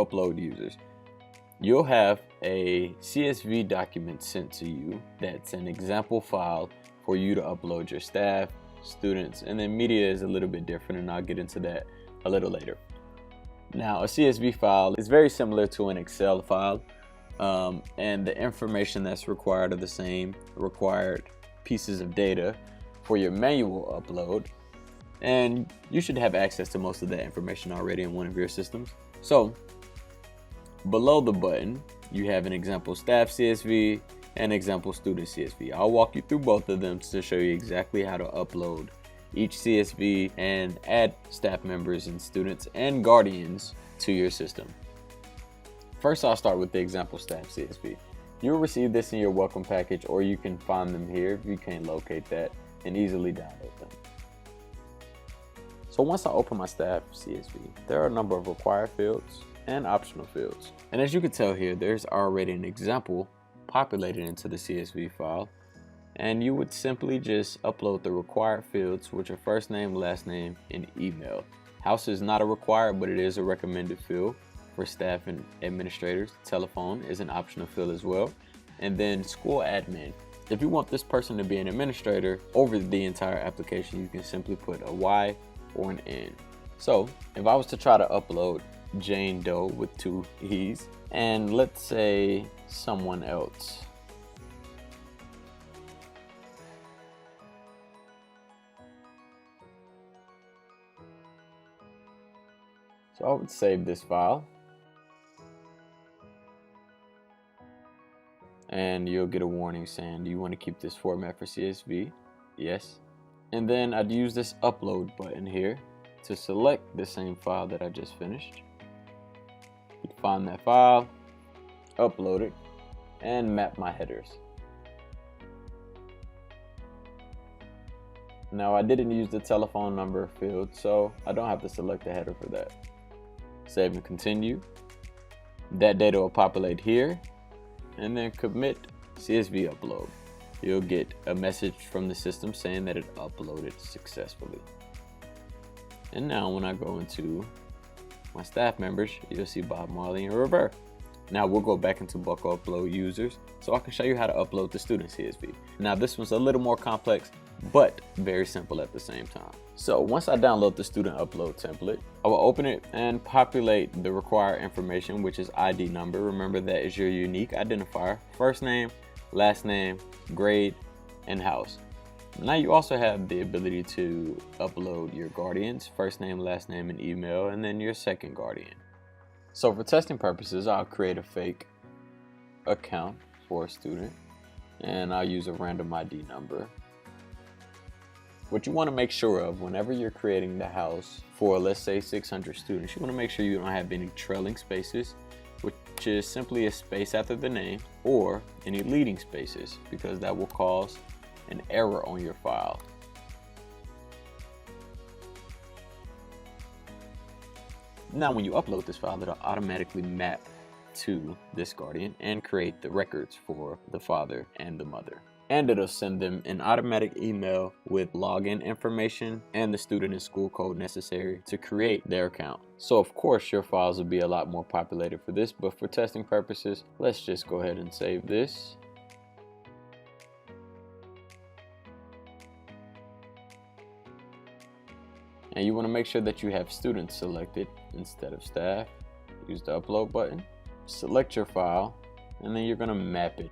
upload users. You'll have a CSV document sent to you that's an example file for you to upload your staff, students, and then media is a little bit different, and I'll get into that a little later. Now, a CSV file is very similar to an Excel file, and the information that's required are the same required pieces of data for your manual upload, and you should have access to most of that information already in one of your systems. So below the button, you have an example staff CSV and example student CSV. I'll walk you through both of them to show you exactly how to upload each CSV and add staff members and students and guardians to your system. First, I'll start with the example staff CSV. You'll receive this in your welcome package, or you can find them here if you can't locate that and easily download them. So once I open my staff CSV, there are a number of required fields and optional fields. And as you can tell here, there's already an example populated into the CSV file, and you would simply just upload the required fields, which are first name, last name, and email. House is not a required, but it is a recommended field for staff and administrators. Telephone is an optional field as well. And then school admin. If you want this person to be an administrator over the entire application, you can simply put a Y or an N. So if I was to try to upload Jane Doe with 2 E's, and let's say someone else. So I would save this file, and you'll get a warning saying, do you want to keep this format for CSV? Yes. And then I'd use this upload button here to select the same file that I just finished. You'd find that file, upload it, and map my headers. Now, I didn't use the telephone number field, so I don't have to select a header for that. Save and continue. That data will populate here, and then commit CSV upload. You'll get a message from the system saying that it uploaded successfully. And now when I go into my staff members, you'll see Bob Marley and Revere. Now we'll go back into bulk upload users so I can show you how to upload the student CSV. Now this one's a little more complex, but very simple at the same time. So once I download the student upload template, I will open it and populate the required information, which is ID number. Remember, that is your unique identifier. First name, last name, grade, and house. Now you also have the ability to upload your guardians, first name, last name, and email, and then your second guardian. So for testing purposes, I'll create a fake account for a student, and I'll use a random ID number. What you want to make sure of whenever you're creating the house for, let's say, 600 students, you want to make sure you don't have any trailing spaces, which is simply a space after the name, or any leading spaces, because that will cause an error on your file. Now when you upload this file, it'll automatically map to this guardian and create the records for the father and the mother. And it'll send them an automatic email with login information and the student and school code necessary to create their account. So of course your files will be a lot more populated for this, but for testing purposes, let's just go ahead and save this. And you want to make sure that you have students selected instead of staff. Use the upload button, select your file, and then you're going to map it.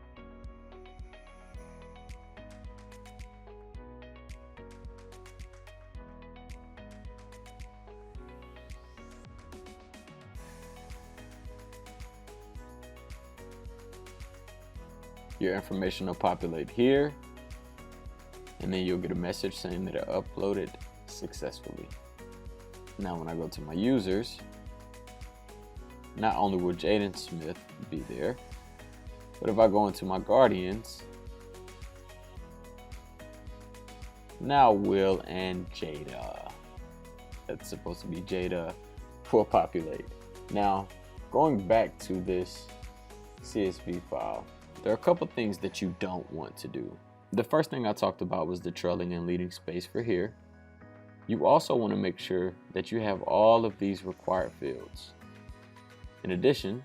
Your information will populate here, and then you'll get a message saying that it uploaded successfully. Now when I go to my users, not only will Jaden Smith be there, but if I go into my guardians, now Will and Jada, that's supposed to be Jada, will populate. Now going back to this CSV file, there are a couple things that you don't want to do. The first thing I talked about was the trailing and leading space for here. You also want to make sure that you have all of these required fields. In addition,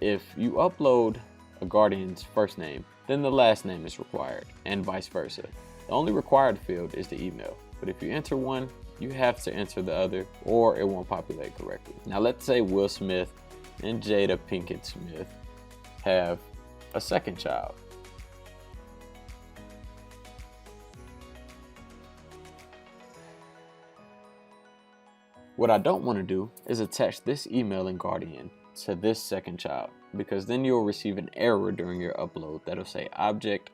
if you upload a guardian's first name, then the last name is required, and vice versa. The only required field is the email, but if you enter one, you have to enter the other or it won't populate correctly. Now let's say Will Smith and Jada Pinkett Smith have a second child. What I don't want to do is attach this email and guardian to this second child, because then you'll receive an error during your upload that'll say object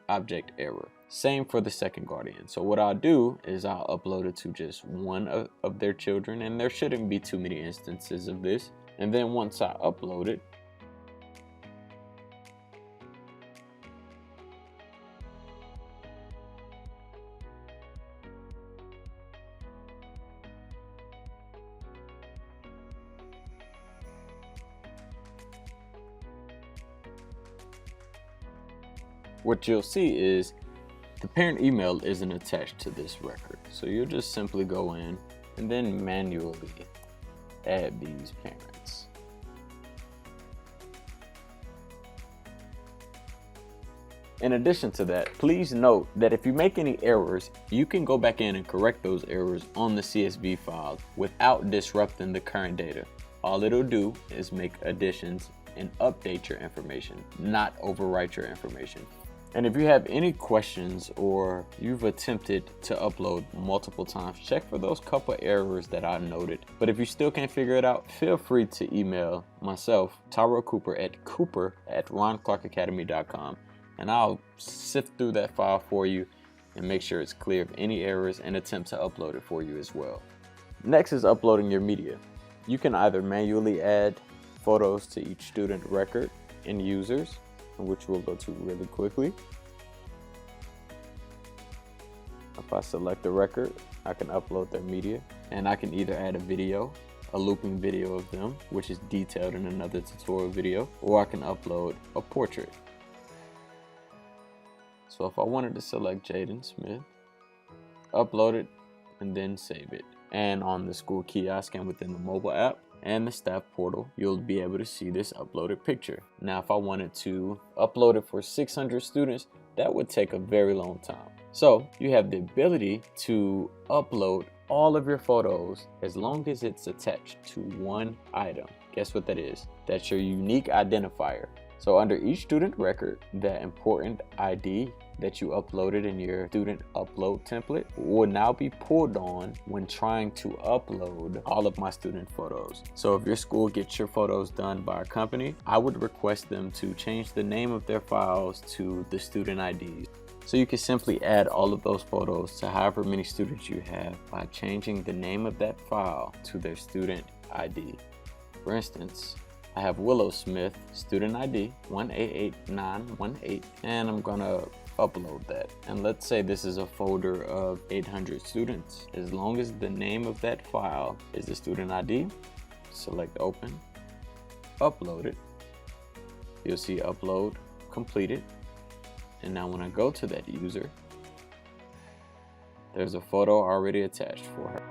error. Same for the second guardian. So what I'll do is I'll upload it to just one of their children, and there shouldn't be too many instances of this. And then once I upload it, what you'll see is the parent email isn't attached to this record. So you'll just simply go in and then manually add these parents. In addition to that, please note that if you make any errors, you can go back in and correct those errors on the CSV file without disrupting the current data. All it'll do is make additions and update your information, not overwrite your information. And if you have any questions or you've attempted to upload multiple times, check for those couple errors that I noted. But if you still can't figure it out, feel free to email myself, Tyrell Cooper, at cooper@ronclarkacademy.com, and I'll sift through that file for you and make sure it's clear of any errors and attempt to upload it for you as well. Next is uploading your media. You can either manually add photos to each student record in users, which we'll go to really quickly. If I select the record, I can upload their media, and I can either add a video, a looping video of them, which is detailed in another tutorial video, or I can upload a portrait. So if I wanted to select Jaden Smith, upload it, and then save it. And on the school kiosk and within the mobile app and the staff portal, you'll be able to see this uploaded picture. Now, if I wanted to upload it for 600 students, that would take a very long time. So you have the ability to upload all of your photos as long as it's attached to one item. Guess what that is? That's your unique identifier. So under each student record, that important ID that you uploaded in your student upload template will now be pulled on when trying to upload all of my student photos. So if your school gets your photos done by a company, I would request them to change the name of their files to the student IDs. So you can simply add all of those photos to however many students you have by changing the name of that file to their student ID. For instance, I have Willow Smith, student ID 188918, and I'm gonna upload that. And let's say this is a folder of 800 students. As long as the name of that file is the student ID, select open, upload it. You'll see upload completed. And now when I go to that user, there's a photo already attached for her.